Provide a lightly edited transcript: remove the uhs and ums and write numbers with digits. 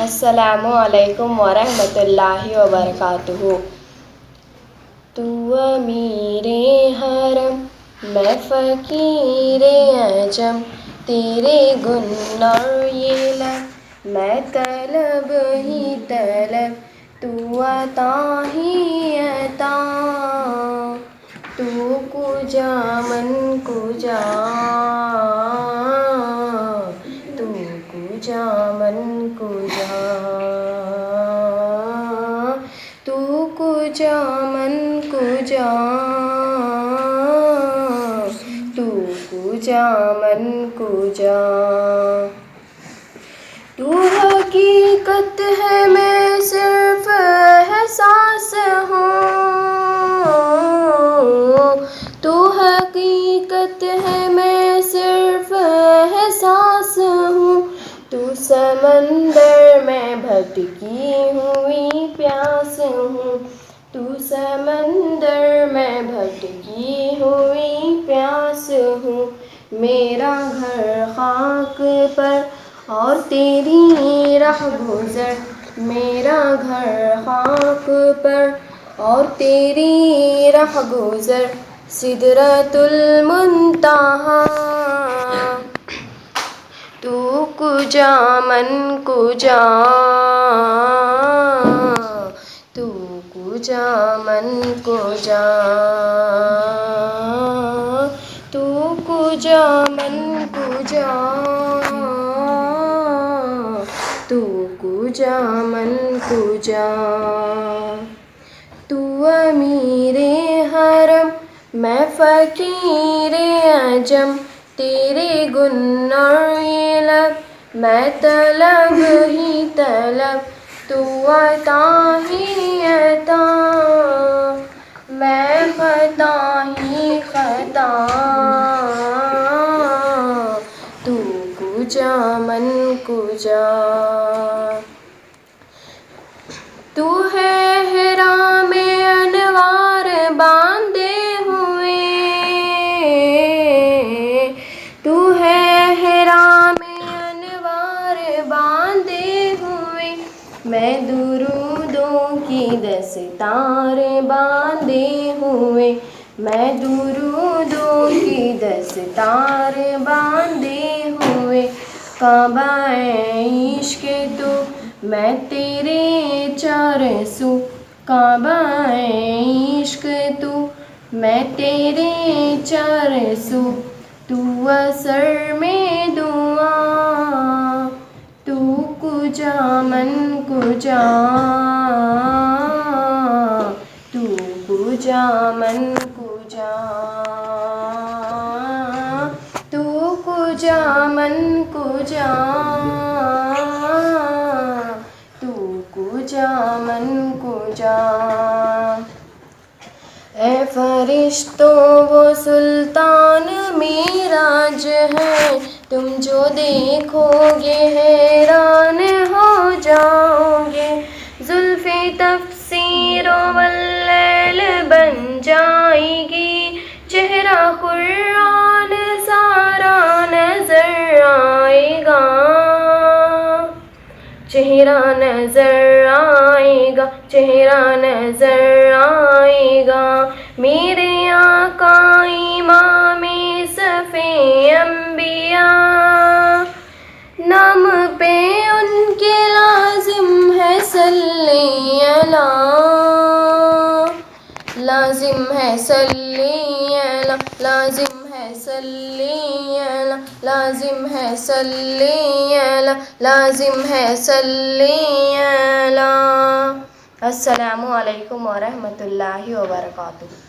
السلام علیکم ورحمۃ اللہ وبرکاتہ۔ تو امیر حرم میں فقیر عجم، تیرے گن اور یہ لب میں طلب ہی طلب، تو عطا ہی عطا، تو کجا من کجا، تو کجا من کجا، تو کجا من کجا، تو کجا من کجا۔ تو حقیقت ہے میں صرف احساس ہوں، تو حقیقت ہے میں صرف احساس ہوں، تو سمندر میں بھٹکی ہوئی پیاس ہوں، تو سمندر میں بھٹکی ہوئی پیاس ہوں۔ میرا گھر خاک پر اور تیری رہ گزر، میرا گھر خاک پر اور تیری رہ گزر، سدرۃ المنتہا، تو کجا من کجا، تو کجا من کجا، تو کجا من کجا، تو کجا من کجا۔ تو امیر حرم میں فقیر عجم، تیرے گن اور یہ لب میں طلب ہی طلب، تو عطا ہی عطا، میں خطا ہی خطا، تو کجا من کجا۔ تو ہے احرام انوار باندھے ہوئے، تو ہے احرام انوار باندھے ہوئے، میں درودوں کی دستار باندھے ہوئے، میں درودوں کی دستار باندھے ہوئے، کعبہ عشق تو میں تیرے چار سو، کعبہ عشق تو میں تیرے چار سو، تو اثر میں دعا، تو کجا من کجا، تو کجا من کجا، تو کجا من کجا، تو کجا من کجا۔ اے فرشتوں وہ سلطان معراج ہے، تم جو دیکھو گے حیران ہو جاؤ گے، زلف تفسیر واللیل بن جائے گی، چہرہ قرآن سارا نظر آئے گا، چہرہ نظر آئے گا، چہرہ نظر آئے گا، میرے آقا امام صف انبیاء، نام پہ ان کے لازم ہے صلی اللہ، لازم ہے صلی اللہ، لازم ہے صلی اللہ، لازم ہے صلی اللہ، لازم ہے صلی اللہ۔ السلام علیکم ورحمۃ اللہ وبرکاتہ۔